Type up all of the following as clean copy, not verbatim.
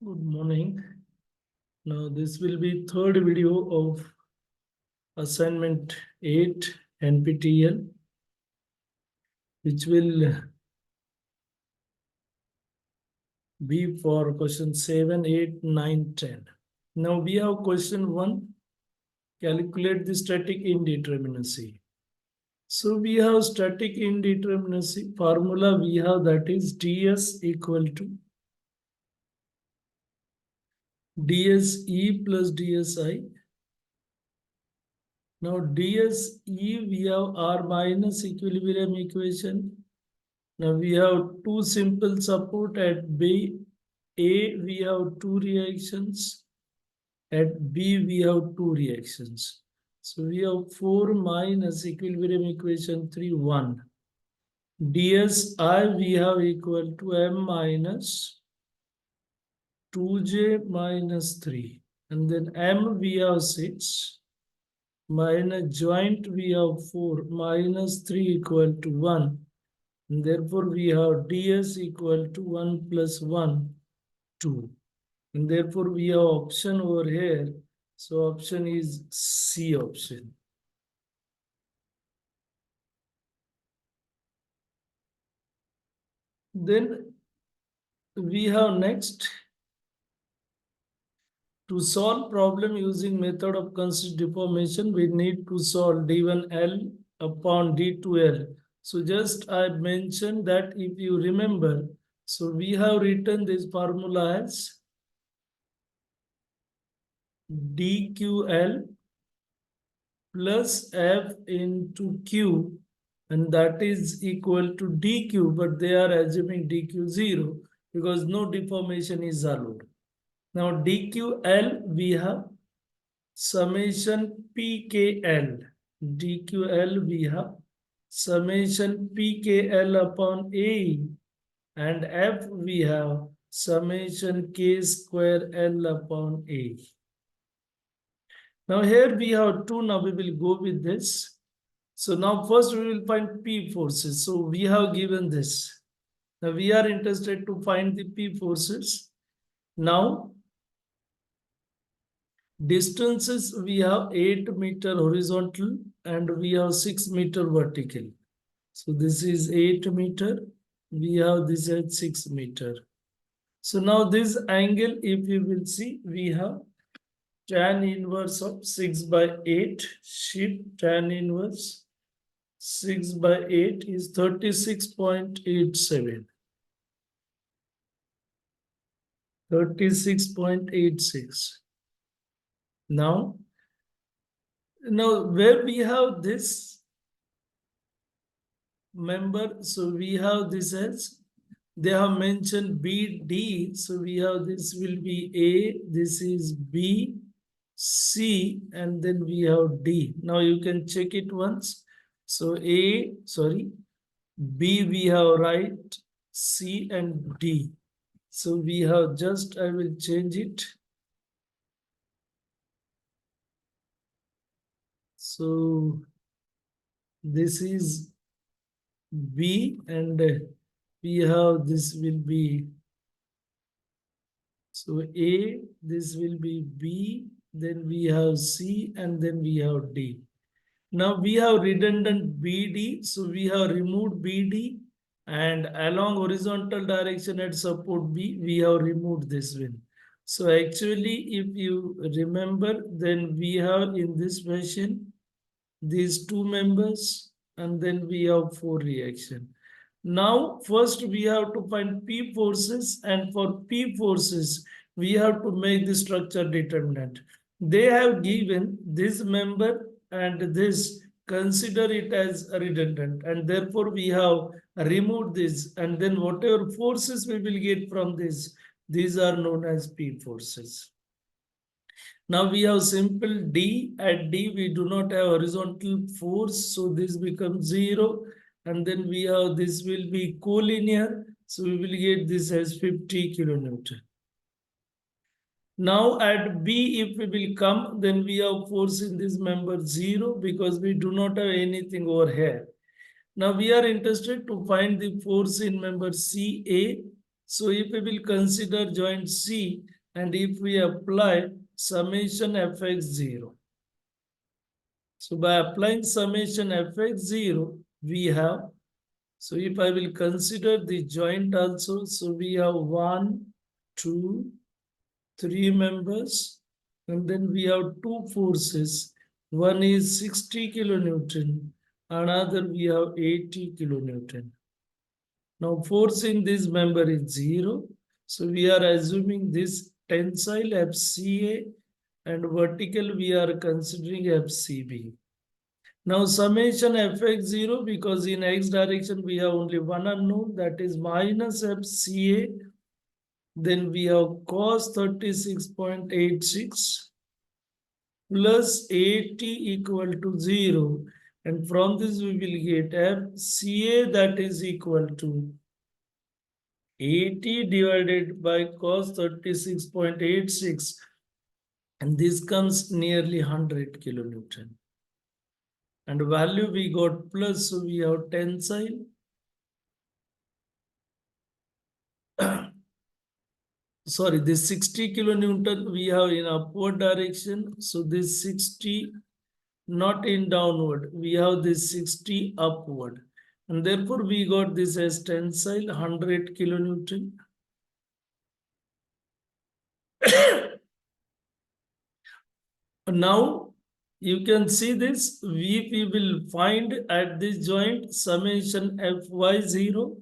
Good morning. Now this will be third video of assignment 8 NPTEL, which will be for question 7, 8, 9, 10. Now we have question 1, calculate the static indeterminacy. So we have static indeterminacy formula we have, that is ds equal to dse plus dsi. Now dse we have R minus equilibrium equation. Now we have two simple support at B. A we have two reactions. At B we have two reactions. So we have 4 minus equilibrium equation 3, 1. dsi we have equal to m minus 2j minus 3. And then m we have 6 minus joint we have 4 minus 3 equal to 1. And therefore, we have ds equal to 1 plus 1, 2. And therefore, we have option over here. So option is C option. Then we have next, to solve problem using method of constant deformation, we need to solve d1L upon d2L. So just I mentioned that if you remember, so we have written this formula as dql plus f into q, and that is equal to dq, but they are assuming dq 0 because no deformation is allowed. Now dql we have summation pkl. dql we have summation pkl upon a, and f we have summation k square l upon a. Now here we have 2, now we will go with this. So now first we will find P forces. So we have given this. Now we are interested to find the P forces. Now distances we have 8 meter horizontal and we have 6 meter vertical. So this is 8 meter. We have this at 6 meter. So now this angle, if you will see, we have tan inverse of 6 by 8. Shift tan inverse 6 by 8 is 36.87. 36.86. Now where we have this member, so we have this as, they have mentioned BD, so we have this will be A, this is B, C, and then we have D. Now you can check it once. So B we have right, C and D. So we have just, I will change it. So this is B and we have, this will be, so A, this will be B, then we have C, and then we have D. Now we have redundant BD, so we have removed BD, and along horizontal direction at support B, we have removed this one. So actually, if you remember, then we have in this fashion these two members, and then we have 4 reaction. Now, first we have to find P forces, and for P forces, we have to make the structure determinant. They have given this member and this, consider it as redundant, and therefore we have removed this, and then whatever forces we will get from this, these are known as P forces. Now we have simple D. At D, we do not have horizontal force, so this becomes 0. And then we have, this will be collinear, so we will get this as 50 kilonewton. Now at B, if we will come, then we have force in this member 0 because we do not have anything over here. Now we are interested to find the force in member CA. So if we will consider joint C and if we apply summation fx0. So by applying summation fx0, we have, so if I will consider the joint also, so we have 1, 2, 3 members, and then we have two forces. One is 60 kilonewton, another we have 80 kilonewton. Now force in this member is 0. So we are assuming this tensile FCA and vertical we are considering FCB. Now summation fx0, because in x direction we have only one unknown, that is minus FCA. Then we have cos 36.86 plus 80 equal to 0. And from this we will get FCA, that is equal to 80 divided by cos 36.86. And this comes nearly 100 kilonewton. And value we got plus, so we have tensile. Sorry, this 60 kilonewton we have in upward direction. So this 60 not in downward. We have this 60 upward. And therefore we got this as tensile 100 kilonewton. Now you can see this. We will find at this joint summation Fy0.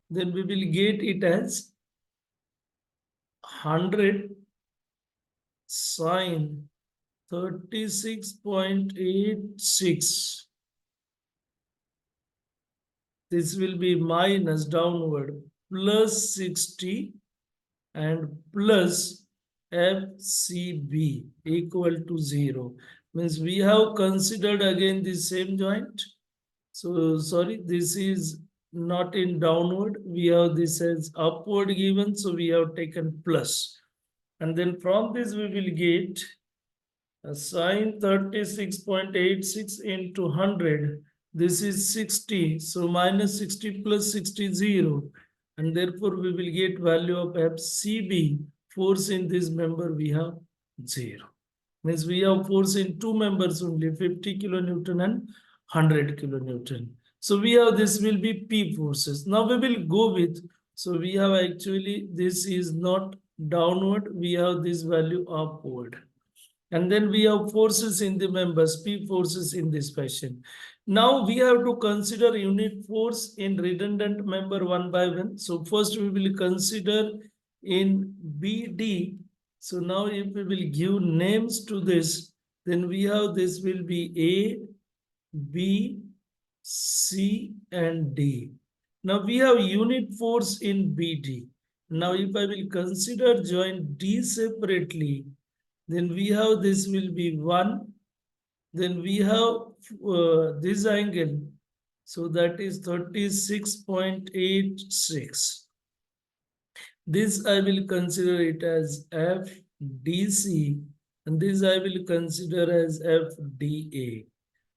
Then we will get it as 100 sine 36.86. This will be minus downward plus 60 and plus FCB equal to 0. Means we have considered again the same joint. So sorry, this is not in downward. We have this as upward given. So we have taken plus. And then from this we will get a sine 36.86 into 100. This is 60. So minus 60 plus 60 0. And therefore we will get value of FCB. Force in this member we have 0. Means we have force in two members only, 50 kilonewton and 100 kilonewton. So we have, this will be P forces. Now we will go with, so we have actually, this is not downward, we have this value upward. And then we have forces in the members, P forces in this fashion. Now we have to consider unit force in redundant member one by one. So first we will consider in BD. So now if we will give names to this, then we have this will be A, B, C, and D. Now we have unit force in BD. Now if I will consider joint D separately, then we have this will be 1. Then we have this angle. So that is 36.86. This I will consider it as FDC. And this I will consider as FDA.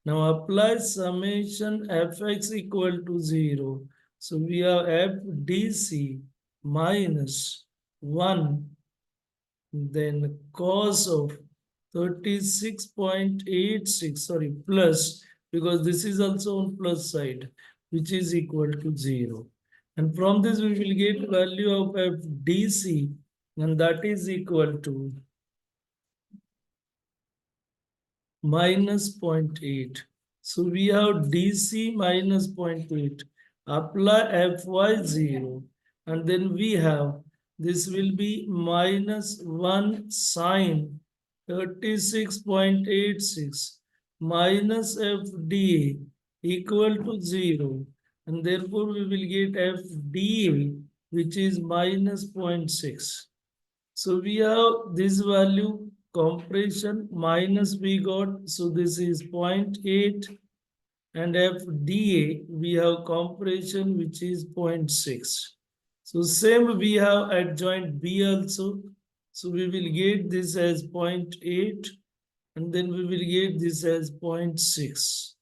Now apply summation fx equal to 0. So we have FDC minus 1. Then cos of 36.86, sorry, plus, because this is also on plus side, which is equal to 0. And from this we will get value of FDC, and that is equal to minus 0.8. So we have DC minus 0.8. Apply Fy0, and then we have, this will be minus 1 sine 36.86 minus FDA equal to 0. And therefore we will get FDA, which is minus 0.6. So we have this value, compression minus we got. So this is 0.8. And FDA, we have compression, which is 0.6. So same we have at joint B also. So we will get this as 0.8, and then we will get this as 0.6.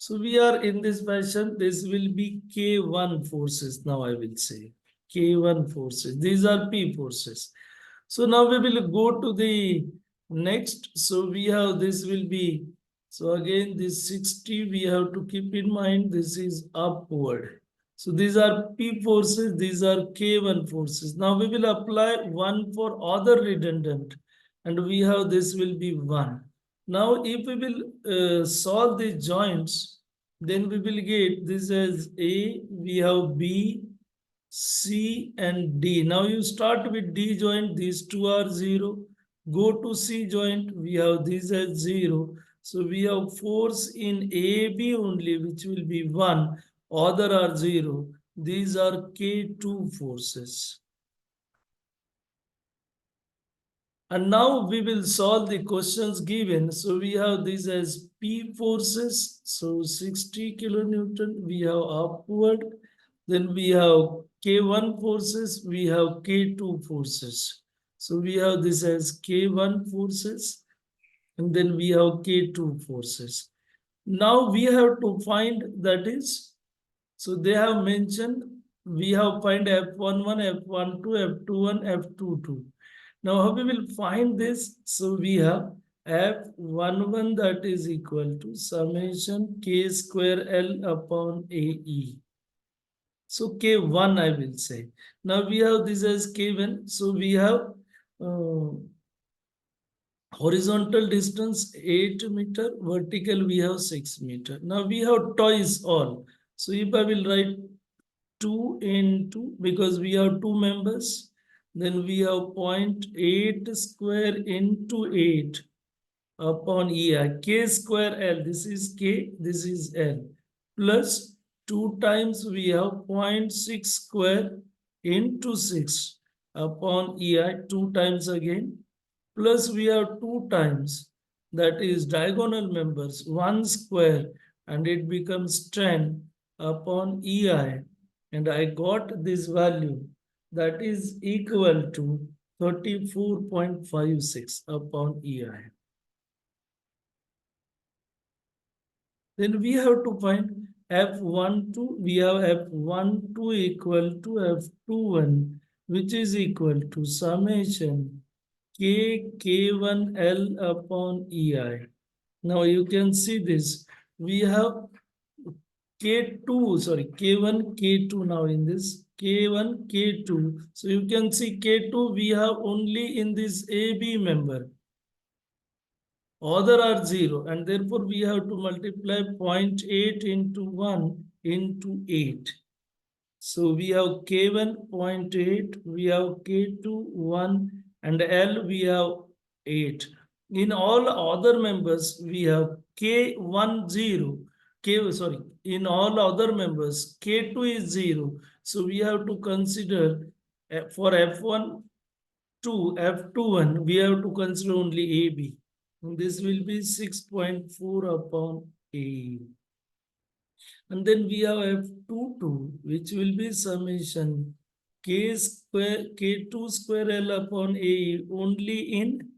So we are in this fashion. This will be K1 forces. Now I will say K1 forces. These are P forces. So now we will go to the next. So we have this will be, so again this 60 we have to keep in mind, this is upward. So these are P forces, these are K1 forces. Now we will apply one for other redundant and we have this will be 1. Now if we will solve the joints, then we will get this as A, we have B, C and D. Now you start with D joint, these two are 0. Go to C joint, we have this as 0. So we have force in AB only, which will be 1. Other are 0. These are K2 forces. And now we will solve the questions given. So we have this as P forces. So 60 kilonewton, we have upward. Then we have K1 forces, we have K2 forces. So we have this as K1 forces, and then we have K2 forces. Now we have to find, that is, so they have mentioned, we have find F11, F12, F21, F22. Now how we will find this? So we have F11 that is equal to summation K square L upon AE. So K1 I will say. Now we have this as K1. So we have uh, horizontal distance 8 meter, vertical we have 6 meter. Now we have twice all. So if I will write 2 into, because we have two members, then we have 0.8 square into 8 upon EI. K square L, this is K, this is L, plus 2 times we have 0.6 square into 6 upon EI, 2 times again, plus we have 2 times, that is diagonal members, 1 square, and it becomes 10 upon EI, and I got this value that is equal to 34.56 upon EI. Then we have to find F12. We have F12 equal to F21, which is equal to summation K1L upon EI. Now you can see this. We have K2, sorry, K1, K2 now in this. K1, K2. So you can see K2 we have only in this AB member. Other are 0, and therefore we have to multiply 0.8 into 1 into 8. So we have K1 0.8, we have K2 1, and L we have 8. In all other members, we have K1 0. In all other members, K2 is 0. So we have to consider for F1 2, F21, we have to consider only AB. And this will be 6.4 upon A. And then we have F22, which will be summation K2 square L upon A only in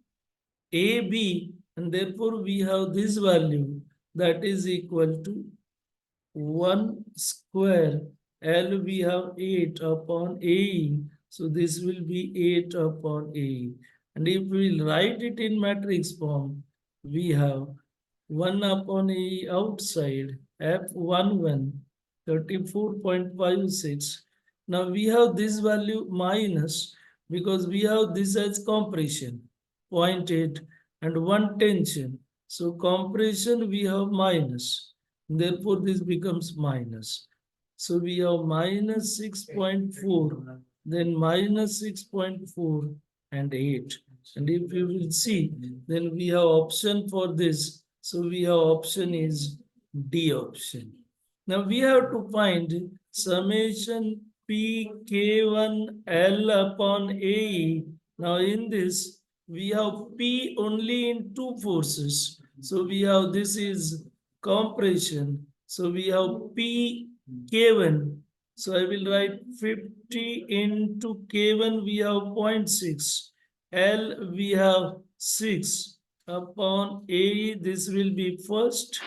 AB. And therefore we have this value that is equal to 1 square L we have 8 upon AE. So this will be 8 upon AE. And if we write it in matrix form, we have 1 upon AE outside F11 34.56. Now we have this value minus, because we have this as compression 0.8 and 1 tension. So compression we have minus. Therefore, this becomes minus. So we have minus 6.4, then minus 6.4 and 8. And if you will see, then we have option for this. So we have option is D option. Now we have to find summation PK1L upon AE. Now in this, we have P only in two forces. So we have, this is compression. So we have P K1. So I will write 50 into K1, we have 0.6. L, we have 6 upon A, this will be first.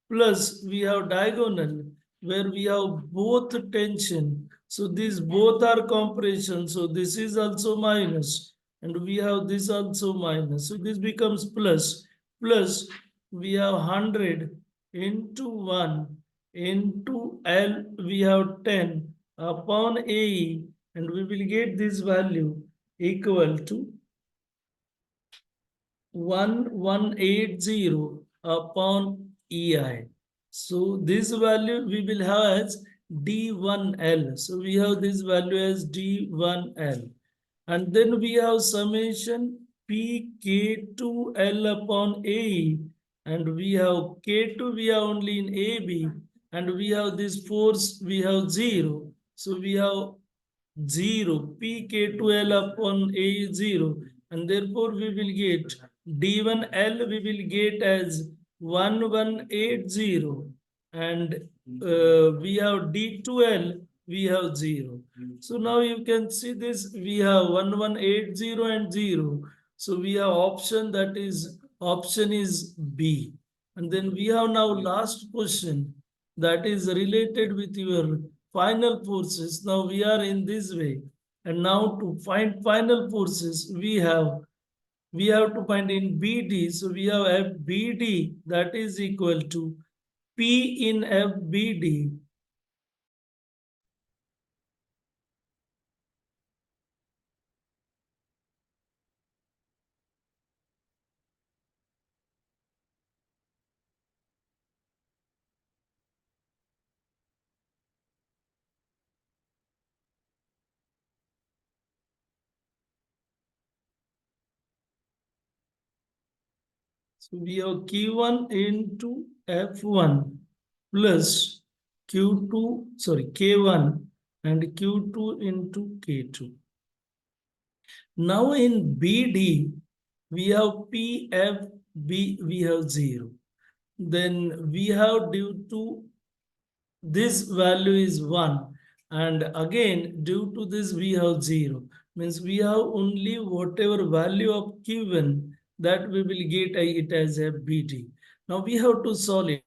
plus we have diagonal where we have both tension. So these both are compression. So this is also minus and we have this also minus. So this becomes plus. Plus we have 100 into 1 into L we have 10 upon AE and we will get this value equal to 1180 upon EI. So this value we will have as D1L. So we have this value as D1L. And then we have summation PK2L upon AE. And we have K2 we are only in AB. And we have this force we have 0. So we have 0 pk2l upon a is 0 and therefore we will get d1l we will get as 1180 and we have d2l we have 0. So now you can see this we have 1180 and 0. So we have option that is option is B. And then we have now last question that is related with your final forces. Now we are in this way. And now to find final forces, we have to find in BD. So we have FBD that is equal to P in FBD. So we have Q1 into F1 plus Q2, sorry, K1 and Q2 into K2. Now in BD, we have PFB, we have 0. Then we have due to this value is 1. And again, due to this we have 0. Means we have only whatever value of Q1 that we will get it as a BD. Now we have to solve it.